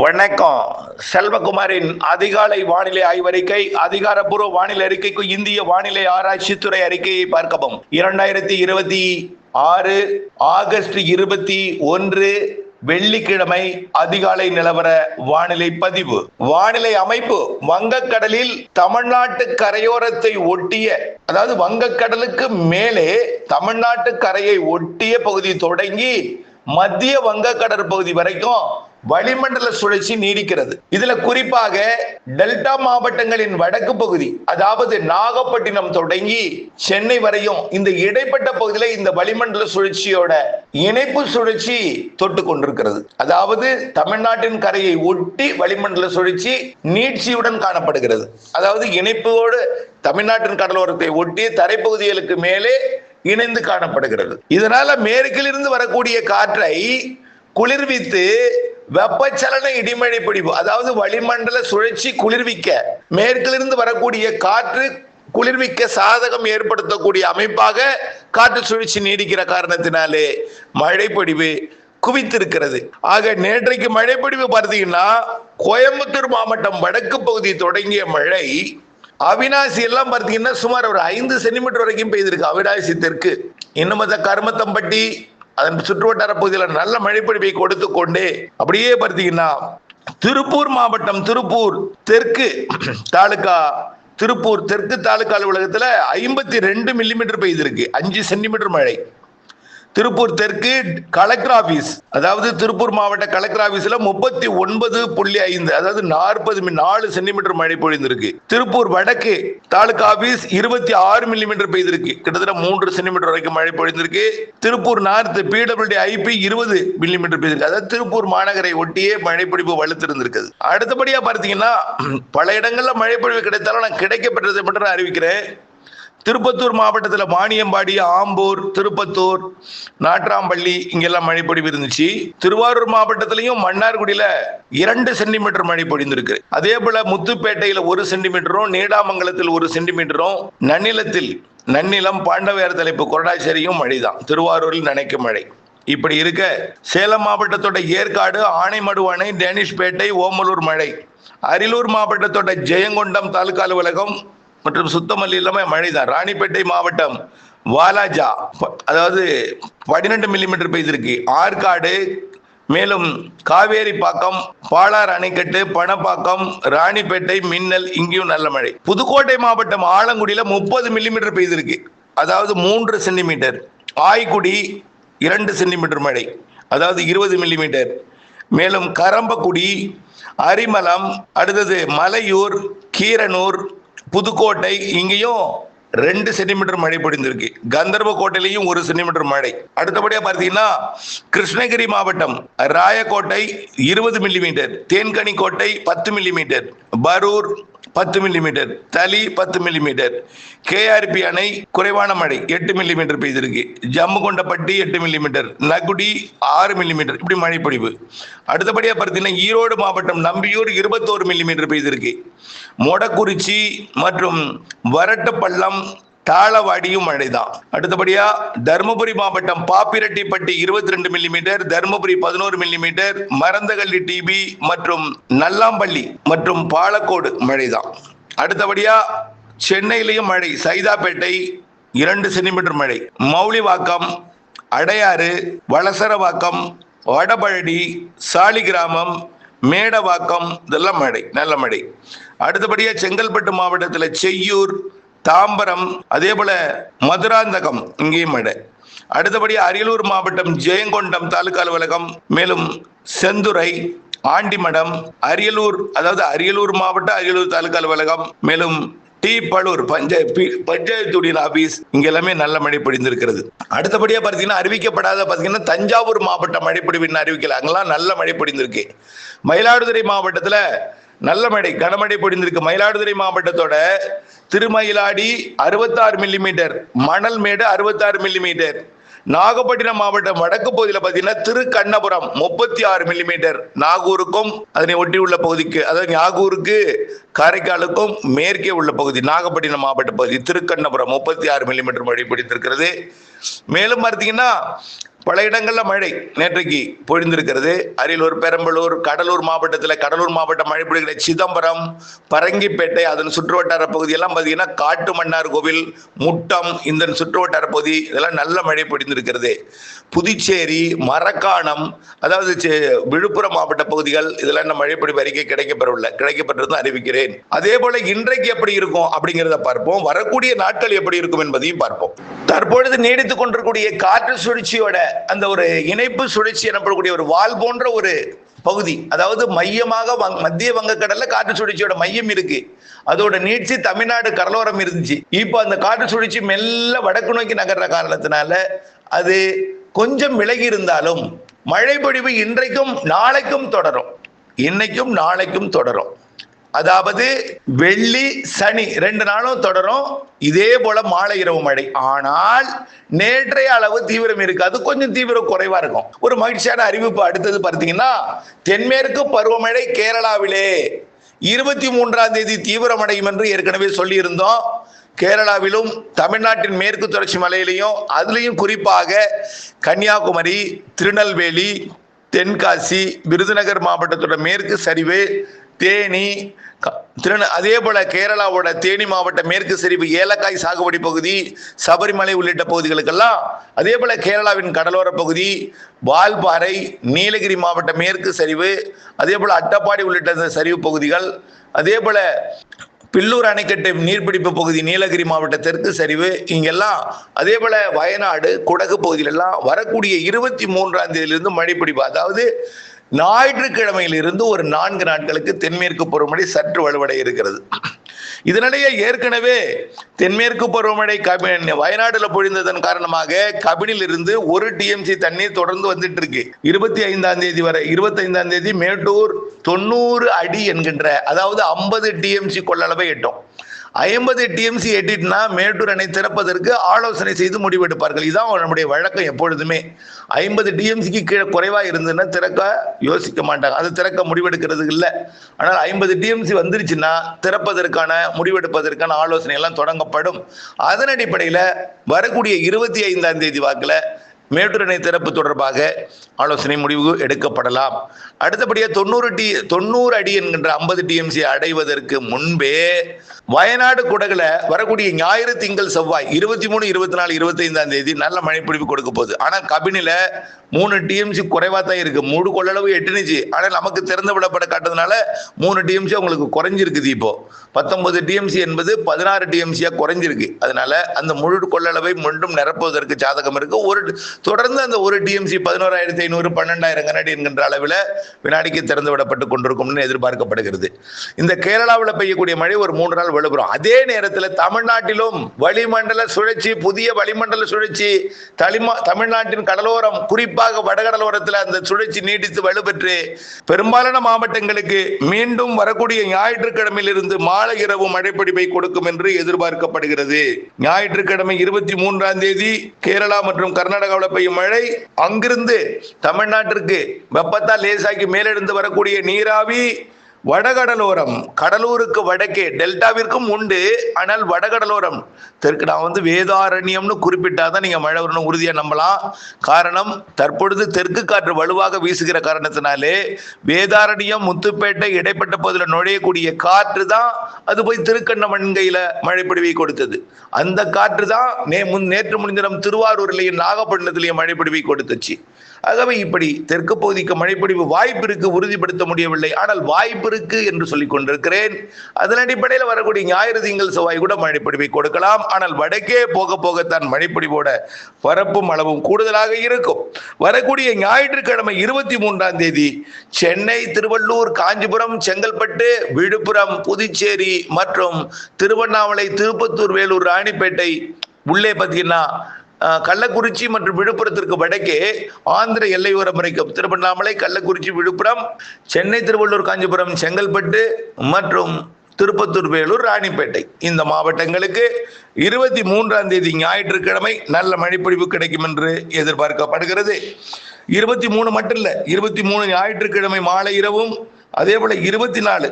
வணக்கம். செல்வகுமாரின் அதிகாலை வானிலை ஆய்வறிக்கை. அதிகாரப்பூர்வ வானிலை அறிக்கைக்கு இந்திய வானிலை ஆராய்ச்சித்துறை அறிக்கையை பார்க்கவும். 2026 ஆகஸ்ட் 21 வெள்ளிக்கிழமை அதிகாலை நிலவர வானிலை பதிவு. வானிலை அமைப்பு: வங்கக்கடலில் தமிழ்நாட்டு கரையோரத்தை ஒட்டிய, அதாவது வங்கக்கடலுக்கு மேலே தமிழ்நாட்டு கரையை ஒட்டிய பகுதி தொடங்கி மத்திய வங்க கடற்பகுதி வரைக்கும் வளிமண்டல சுழற்சி நீடிக்கிறது. இதுல குறிப்பாக டெல்டா மாவட்டங்களின் வடக்கு பகுதி, அதாவது நாகப்பட்டினம் தொடங்கி சென்னை வரையும் இந்த இடைப்பட்ட பகுதியில் இந்த வளிமண்டல சுழற்சியோட இணைப்பு சுழற்சி தொட்டு கொண்டிருக்கிறது. அதாவது தமிழ்நாட்டின் கரையை ஒட்டி வளிமண்டல சுழற்சி நீட்சியுடன் காணப்படுகிறது. அதாவது இணைப்போடு தமிழ்நாட்டின் கடலோரத்தை ஒட்டி தரைப்பகுதிகளுக்கு மேலே இணைந்து காணப்படுகிறது. இதனால மேற்கிலிருந்து வரக்கூடிய காற்றை குளிர்வித்து வெப்பச்சலன இடிமழை பொழிவு, அதாவது வளிமண்டல சுழற்சி குளிர்விக்க மேற்கிலிருந்து வரக்கூடிய காற்று குளிர்விக்க சாதகம் ஏற்படுத்தக்கூடிய அமைப்பாக காற்று சுழற்சி நீடிக்கிற காரணத்தினாலே மழை பொழிவு குவித்திருக்கிறது. ஆக நேற்றைக்கு மழை பொழிவு பார்த்தீங்கன்னா கோயம்புத்தூர் மாவட்டம் வடக்கு பகுதி தொடங்கிய மழை அவினாசி எல்லாம் பார்த்தீங்கன்னா சுமார் ஒரு 5 சென்டிமீட்டர் வரைக்கும் பெய்திருக்கு. அவினாசி தெற்கு, இன்னும் கருமத்தம்பட்டி அதன் சுற்றுவட்டார பகுதியில் நல்ல மழைப்பொழிவை கொடுத்து கொண்டே அப்படியே பார்த்தீங்கன்னா திருப்பூர் மாவட்டம் திருப்பூர் தெற்கு தாலுகா, திருப்பூர் தெற்கு தாலுகா அலுவலகத்தில் 52 மில்லிமீட்டர் பெய்திருக்கு. 5 சென்டிமீட்டர் மழை. திருப்பூர் தெற்கு கலெக்டர் ஆபீஸ், அதாவது திருப்பூர் மாவட்ட கலெக்டர் ஆபீஸ்ல 39.5, அதாவது 44 சென்டிமீட்டர் மழை பொழிந்திருக்கு. திருப்பூர் வடக்கு தாலுகா ஆபீஸ் 26 மில்லிமீட்டர் பெய்திருக்கு. கிட்டத்தட்ட 3 சென்டிமீட்டர் வரைக்கும் மழை பொழிந்திருக்கு. Tiruppur north PWD IB 20 millimetre பெய்திருக்கு. அதாவது திருப்பூர் மாநகரை ஒட்டியே மழை பொழிவு வலுத்திருந்திருக்குது. அடுத்தபடியா பார்த்தீங்கன்னா பல இடங்கள்ல மழை பொழிவு கிடைத்தாலும் நான் கிடைக்கப்பட்டதை மட்டும் நான் அறிவிக்கிறேன். திருப்பத்தூர் மாவட்டத்தில் வாணியம்பாடி, ஆம்பூர், திருப்பத்தூர், நாட்ராம்பள்ளி இங்கெல்லாம் மழை பொழிவு இருந்துச்சு. திருவாரூர் மாவட்டத்திலையும் மன்னார்குடியில 2 சென்டிமீட்டர் மழை பொழிந்திருக்கு. அதே போல முத்துப்பேட்டையில 1 சென்டிமீட்டரும், நீடாமங்கலத்தில் 1 சென்டிமீட்டரும், நன்னிலம் பாண்டவையார் தலைப்பு கொரடாச்சேரியும் மழைதான். திருவாரூரில் நனைக்கும் மழை. இப்படி இருக்க சேலம் மாவட்டத்தோட ஏற்காடு, ஆனைமடுவணை, டேனிஷ்பேட்டை, ஓமலூர் மழை. அரியலூர் மாவட்டத்தோட ஜெயங்கொண்டம் தாலுகா அலுவலகம் மற்றும் சுத்தமல்லி இல்லாம மழைதான். ராணிப்பேட்டை மாவட்டம் வாலாஜா, அதாவது 12 மில்லிமீட்டர் பெய்திருக்கு. ஆற்காடு, மேலும் காவேரி பாக்கம், பாலார் அணைக்கட்டு, பணப்பாக்கம், ராணிப்பேட்டை, மின்னல் இங்கேயும் நல்ல மழை. புதுக்கோட்டை மாவட்டம் ஆலங்குடியில 30 மில்லிமீட்டர் பெய்திருக்கு, அதாவது 3 சென்டிமீட்டர். ஆய்குடி 2 சென்டிமீட்டர் மழை, அதாவது 20 மில்லிமீட்டர். மேலும் கரம்பக்குடி, அரிமளம், அடுத்தது மலையூர், கீரனூர், புதுக்கோட்டை இங்கேயும் 2 சென்டிமீட்டர் மழை பொழிந்திருக்கு. கந்தர்வக்கோட்டையிலையும் 1 சென்டிமீட்டர் மழை. அடுத்தபடியா பார்த்தீங்கன்னா கிருஷ்ணகிரி மாவட்டம் Rayakottai 20 millimetre, Denkanikottai 10 millimetre, Parur 10 millimetre, Thali 10 millimetre, KRP அணை குறைவான மழை 8 மில்லிமீட்டர் பெய்திருக்கு. ஜம்முகொண்டப்பட்டி 8 மில்லிமீட்டர், நகுடி 6 மில்லிமீட்டர், இப்படி மழை பொழிவு. அடுத்தபடியா பார்த்தீங்கன்னா ஈரோடு மாவட்டம் நம்பியூர் 21 மில்லிமீட்டர் பெய்திருக்கு. மொடக்குறிச்சி மற்றும் வரட்டுப்பள்ளம், தாளவாடியும் மழைதான். அடுத்தபடியா தருமபுரி மாவட்டம் பாப்பிரெட்டிப்பட்டி 22 மில்லிமீட்டர், தருமபுரி 11 மில்லிமீட்டர், மரந்தகள்ளி டிபி மற்றும் நல்லாம்பள்ளி மற்றும் பாலக்கோடு மழைதான். அடுத்தபடியா சென்னையிலையும் மழை. சைதாப்பேட்டை 2 சென்டிமீட்டர் மழை. மௌலிவாக்கம், அடையாறு, வளசரவாக்கம், வடபழனி, சாலிகிராமம், மேடவாக்கம் இதெல்லாம் மழை, நல்ல மழை. அடுத்தபடியா செங்கல்பட்டு மாவட்டத்தில் செய்யூர், தாம்பரம், அதே போல மதுராந்தகம் இங்கேயும் மழை. அடுத்தபடியா அரியலூர் மாவட்டம் ஜெயங்கொண்டம் தாலுகா அலுவலகம், மேலும் செந்துறை, ஆண்டிமடம், அரியலூர், அதாவது அரியலூர் மாவட்டம் அரியலூர் தாலுகா அலுவலகம், மேலும் டி பழூர் பஞ்சாயத்து ஆபீஸ் இங்க எல்லாமே நல்ல மழை பொழிந்திருக்கிறது. அடுத்தபடியா பார்த்தீங்கன்னா அறிவிக்கப்படாத பார்த்தீங்கன்னா தஞ்சாவூர் மாவட்ட மழைப்பொழிவு அறிவிக்கல, அங்கெல்லாம் நல்ல மழை பொழிந்திருக்கு. மயிலாடுதுறை மாவட்டத்துல நல்ல மழை, கனமழை பொழிந்திருக்கு. மயிலாடுதுறை மாவட்டத்தோட திருமயிலாடி 66 மில்லிமீட்டர், மணல்மேடு 66 மில்லிமீட்டர். நாகப்பட்டினம் மாவட்டம் வடக்கு பகுதியில் பார்த்தீங்கன்னா திருக்கண்ணபுரம் 36 மில்லிமீட்டர். நாகூருக்கும் அதனை ஒட்டி உள்ள பகுதிக்கு, அதாவது நாகூருக்கு காரைக்காலுக்கும் மேற்கே உள்ள பகுதி நாகப்பட்டினம் மாவட்ட பகுதி திருக்கண்ணபுரம் 36 மில்லிமீட்டர் மழை பிடித்திருக்கிறது. மேலும் பார்த்தீங்கன்னா பல இடங்கள்ல மழை நேற்றைக்கு பொழிந்திருக்கிறது. அரியலூர், பெரம்பலூர், கடலூர் மாவட்ட மழை பொழிகிற சிதம்பரம், பரங்கிப்பேட்டை, அதன் சுற்றுவட்டார பகுதி எல்லாம் பார்த்தீங்கன்னா காட்டு மன்னார் கோவில், முட்டம், இந்த சுற்றுவட்டார பகுதி இதெல்லாம் நல்ல மழை பொழிந்திருக்கிறது. புதுச்சேரி, மரக்காணம், அதாவது விழுப்புரம் மாவட்ட பகுதிகள் இதெல்லாம் மழை பொழிவு அறிக்கை கிடைக்கப்பெற்றது அறிவிக்கிறேன். அதே போல இன்றைக்கு எப்படி இருக்கும் அப்படிங்கிறத பார்ப்போம். வரக்கூடிய நாட்கள் எப்படி இருக்கும் என்பதையும் பார்ப்போம். தற்பொழுது நீடித்துக் கொண்டிருக்கூடிய காற்று சுழற்சியோட அந்த ஒரு இணைப்பு சுழற்சி எனப்படக்கூடிய ஒரு வால் போன்ற ஒரு பகுதி, அதாவது மையமாக மத்திய வங்கக்கடல்ல காற்று சுழற்சியோட மையம் இருக்கு. அதோட நீட்சி தமிழ்நாடு கடலோரம் இருந்துச்சு. இப்போ அந்த காற்று சுழற்சி மெல்ல வடக்கு நோக்கி நகர்ற காரணத்தினால அது கொஞ்சம் விலகி இருந்தாலும் மழை பொழிவு இன்றைக்கும் நாளைக்கும் தொடரும். இன்னைக்கும் நாளைக்கும் தொடரும். அதாவது வெள்ளி, சனி 2 நாளும் தொடரும். இதே போல மாலை இரவு மழை. ஆனால் நேற்றைய அளவு தீவிரம் இருக்காது, கொஞ்சம் தீவிரம் குறைவா இருக்கும். ஒரு மகிழ்ச்சியான அறிவிப்பு அடுத்தது பார்த்தீங்கன்னா, தென்மேற்கு பருவமழை கேரளாவிலே 23ஆம் தேதி தீவிரமடையும் என்று ஏற்கனவே சொல்லி இருந்தோம். கேரளாவிலும் தமிழ்நாட்டின் மேற்கு தொடர்ச்சி மலையிலையும் அதுலேயும் குறிப்பாக கன்னியாகுமரி, திருநெல்வேலி, தென்காசி, விருதுநகர் மாவட்டத்தோட மேற்கு சரிவு, தேனி, அதே போல கேரளாவோட தேனி மாவட்ட மேற்கு சரிவு, ஏலக்காய் சாகுபடி பகுதி, சபரிமலை உள்ளிட்ட பகுதிகளுக்கெல்லாம், அதே போல கேரளாவின் கடலோர பகுதி, வால்பாறை, நீலகிரி மாவட்ட மேற்கு சரிவு, அதே போல அட்டப்பாடி உள்ளிட்ட சரிவு பகுதிகள், அதே போல பில்லூர் அணைக்கட்டு நீர்பிடிப்பு பகுதி, நீலகிரி மாவட்ட தெற்கு சரிவு, இங்கெல்லாம், அதே போல வயநாடு, குடகு பகுதியிலெல்லாம் வரக்கூடிய 23ஆம் தேதியிலிருந்து மழை பிடிப்பு, அதாவது ஞாயிற்றுக்கிழமையிலிருந்து ஒரு 4 நாட்களுக்கு தென்மேற்கு பருவமழை சற்று வலுவடைய இருக்கிறது. இதனிடையே ஏற்கனவே தென்மேற்கு பருவமழை வயநாடுல பொழிந்ததன் காரணமாக கபினில் இருந்து 1 TMC தண்ணீர் தொடர்ந்து வந்துட்டு இருக்கு. 25ஆம் தேதி வரை, 25ஆம் தேதி மேட்டூர் 90 அடி என்கின்ற, அதாவது 50 TMC கொள்ளளவை எட்டும். 50 TMC எட்டிட்டுனா மேட்டூர் அணை திறப்பதற்கு ஆலோசனை செய்து முடிவெடுப்பார்கள். இதுதான் நம்முடைய வழக்கம். எப்பொழுதுமே 50 TMCக்கு கீழே குறைவா இருந்ததுன்னா திறக்க யோசிக்க மாட்டாங்க. அது திறக்க முடிவெடுக்கிறது இல்லை. ஆனால் 50 TMC வந்துருச்சுன்னா திறப்பதற்கான முடிவெடுப்பதற்கான ஆலோசனை எல்லாம் தொடங்கப்படும். அதன் அடிப்படையில் வரக்கூடிய 25ஆம் தேதி வாக்குல மேட்டூர் அணை திறப்பு தொடர்பாக ஆலோசனை முடிவு எடுக்கப்படலாம். அடுத்தபடியாக 90 அடி என்கின்ற 50 TMC அடைவதற்கு முன்பே வயநாடு, குடகுல வரக்கூடிய ஞாயிறு, திங்கள், செவ்வாய் 23, 24, 25ஆம் தேதி நல்ல மழை பொழிவு கொடுக்க போகுது. ஆனால் கபினில 3 TMC குறைவா தான் இருக்கு. 3 கொள்ளளவு எட்டுனுச்சு. ஆனால் நமக்கு திறந்து விடப்பட காட்டுறதுனால 3 TMC உங்களுக்கு குறைஞ்சிருக்குது. இப்போ 19 TMC என்பது 16 TMC குறைஞ்சிருக்கு. அதனால அந்த முழு கொள்ளளவை மீண்டும் நிரப்புவதற்கு சாதகம் இருக்கு. தொடர்ந்து அந்த 1 TMC 11,500, 12,000 கனஅடி என்கின்ற அளவில் வினாடிக்கு திறந்து விடப்பட்டு கொண்டிருக்கும்னு எதிர்பார்க்கப்படுகிறது. இந்த கேரளாவில் பெய்யக்கூடிய மழை ஒரு 3 நாள் வலுப்பெறும். அதே நேரத்தில் தமிழ்நாட்டிலும் வளிமண்டல சுழற்சி, புதிய வளிமண்டல சுழற்சி தமிழ்நாட்டின் கடலோரம், குறிப்பாக வடகடலோரத்தில் அந்த சுழற்சி நீடித்து வலுப்பெற்று பெரும்பாலான மாவட்டங்களுக்கு மீண்டும் வரக்கூடிய ஞாயிற்றுக்கிழமையிலிருந்து மாலை இரவு மழைப்பிடிப்பை கொடுக்கும் என்று எதிர்பார்க்கப்படுகிறது. ஞாயிற்றுக்கிழமை 23ஆம் தேதி கேரளா மற்றும் கர்நாடகாவில் பெய்யும் மழை அங்கிருந்து தமிழ்நாட்டிற்கு வெப்பத்தால் லேசாக்கி மேலெழுந்து வரக்கூடிய நீராவி வடகடலோரம், கடலூருக்கு வடக்கே டெல்டாவிற்கும் உண்டு. ஆனால் வடகடலோரம் தெற்கு, நான் வேதாரண்யம்னு குறிப்பிட்டாதான் நீங்க மழை வரணும் உறுதியா நம்பலாம். காரணம், தற்பொழுது தெற்கு காற்று வலுவாக வீசுகிற காரணத்தினாலே வேதாரண்யம், முத்துப்பேட்டை இடைப்பட்ட பகுதியில் நுழையக்கூடிய காற்று தான் அது போய் திருக்கண்ணமண்கையில மழை பொழிவை கொடுத்தது. அந்த காற்று தான் நேற்று முன்தினம் திருவாரூர்லையும் நாகப்பட்டினத்திலையும் மழை பொழிவை கொடுத்துச்சு. ஆகவே இப்படி தெற்கு பகுதிக்கு மழைப்பொழிவு வாய்ப்பு இருக்கு, உறுதிப்படுத்த முடியவில்லை. ஆனால் வாய்ப்பு இருக்கு என்று சொல்லிக் கொண்டிருக்கிறேன். அதன் அடிப்படையில் வரக்கூடிய ஞாயிறு, திங்கள், செவ்வாய் கூட மழைப்பொழிவை கொடுக்கலாம். ஆனால் வடக்கே போக போகத்தான் மழைப்பொழிவோட பரப்பும் அளவும் கூடுதலாக இருக்கும். வரக்கூடிய ஞாயிற்றுக்கிழமை 23ஆம் தேதி சென்னை, திருவள்ளூர், காஞ்சிபுரம், செங்கல்பட்டு, விழுப்புரம், புதுச்சேரி மற்றும் திருவண்ணாமலை, திருப்பத்தூர், வேலூர், ராணிப்பேட்டை உள்ளே பார்த்தீங்கன்னா கள்ளக்குறிச்சி மற்றும் விழுப்புரத்திற்கு வடக்கே ஆந்திர எல்லையோரம் வரைக்கும் திருவண்ணாமலை, கள்ளக்குறிச்சி, விழுப்புரம், சென்னை, திருவள்ளூர், காஞ்சிபுரம், செங்கல்பட்டு மற்றும் திருப்பத்தூர், வேலூர், ராணிப்பேட்டை இந்த மாவட்டங்களுக்கு 23ஆம் தேதி ஞாயிற்றுக்கிழமை நல்ல மழைப்பொழிவு கிடைக்கும் என்று எதிர்பார்க்கப்படுகிறது. 23 மட்டும் இல்ல, 23 ஞாயிற்றுக்கிழமை மாலை இரவும், அதே போல 24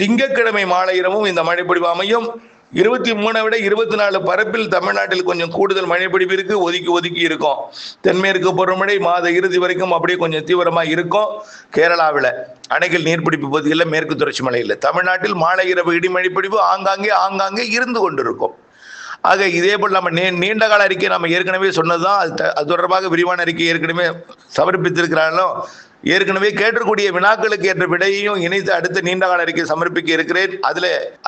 திங்கட்கிழமை மாலை இரவும் இந்த மழைப்பொழிவு அமையும். 23 விட 24 பரப்பில் தமிழ்நாட்டில் கொஞ்சம் கூடுதல் மழைப்பிடிப்பு இருக்கு. ஒதுக்கி இருக்கும். தென்மேற்கு பருவமழை மாத இறுதி வரைக்கும் அப்படியே கொஞ்சம் தீவிரமா இருக்கும். கேரளாவில் அணைகள் நீர்பிடிப்பு பகுதிகளில் மேற்கு தொடர்ச்சி மலையில், தமிழ்நாட்டில் மாலை இரவு இடிமழை பிடிப்பு ஆங்காங்கே இருந்து கொண்டிருக்கும். ஆக இதே போல் நம்ம நீண்ட கால அறிக்கை நம்ம ஏற்கனவே சொன்னதுதான். அது தொடர்பாக விரிவான அறிக்கை ஏற்கனவே சமர்ப்பித்திருக்கிறாலும், ஏற்கனவே கேட்டக்கூடிய வினாக்களுக்கு ஏற்ற விடையையும் இணைத்து அடுத்த நீண்ட கால அறிக்கை சமர்ப்பிக்க இருக்கிறேன்.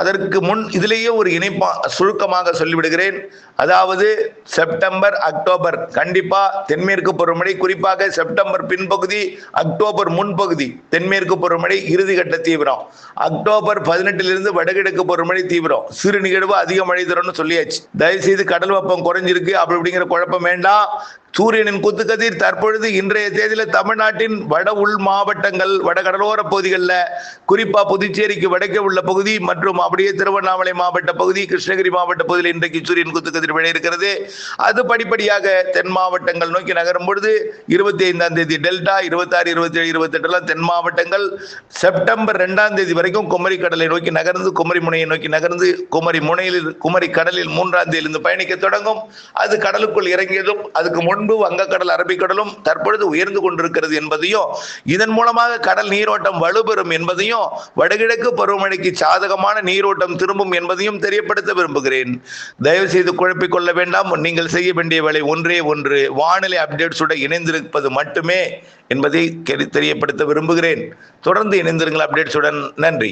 அதற்கு முன் இதிலேயே ஒரு இணைப்பா சுருக்கமாக சொல்லிவிடுகிறேன். அதாவது செப்டம்பர் அக்டோபர் கண்டிப்பா தென்மேற்கு பருவமழை, குறிப்பாக செப்டம்பர் பின்பகுதி, அக்டோபர் முன்பகுதி தென்மேற்கு பருவமழை இறுதிக்கட்ட தீவிரம். அக்டோபர் 18 வடகிழக்கு பருவமழை தீவிரம். சிறு நிகழ்வு அதிக மழை தரும்னு சொல்லியாச்சு. தயவுசெய்து கடல் வெப்பம் குறைஞ்சிருக்கு அப்படிங்கிற குழப்பம் வேண்டாம். சூரியனின் குத்துக்கதிர் தற்பொழுது இன்றைய தேதியில தமிழ்நாட்டின் வட உள் மாவட்டங்கள், வட கடலோர பகுதிகளில், குறிப்பா புதுச்சேரிக்கு வடக்கே உள்ள பகுதி மற்றும் அப்படியே திருவண்ணாமலை மாவட்ட பகுதி, கிருஷ்ணகிரி மாவட்ட பகுதியில் இன்றைக்கு சூரியன் குத்துக்கதிர் விழ இருக்கிறது. அது படிப்படியாக தென் மாவட்டங்கள் நோக்கி நகரும் பொழுது 25ஆம் தேதி டெல்டா, 26, 27, 28 தென் மாவட்டங்கள், செப்டம்பர் 2ஆம் தேதி வரைக்கும் குமரி கடலை நோக்கி நகர்ந்து, குமரி முனையை நோக்கி நகர்ந்து, குமரி கடலில் 3ஆம் தேதியிலிருந்து பயணிக்க தொடங்கும். அது கடலுக்குள் இறங்கியதும் அதுக்கு முன்பு வங்கக்கடல், அரபிக்கடலும் தற்பொழுது உயர்ந்து கொண்டிருக்கிறது என்பதையும், இதன் மூலமாக கடல் நீரோட்டம் வலுப்பெறும் என்பதையும், வடகிழக்கு பருவமழைக்கு சாதகமான நீரோட்டம் திரும்பும் என்பதையும் தெரியப்படுத்த விரும்புகிறேன். தயவு செய்து குழப்பிக் கொள்ள வேண்டாம். நீங்கள் செய்ய வேண்டிய வேலை ஒன்றே ஒன்று, வானிலை அப்டேட்ஸுடன் இணைந்திருப்பது மட்டுமே என்பதை தெரியப்படுத்த விரும்புகிறேன். தொடர்ந்து இணைந்திருங்கள் அப்டேட்ஸுடன். நன்றி.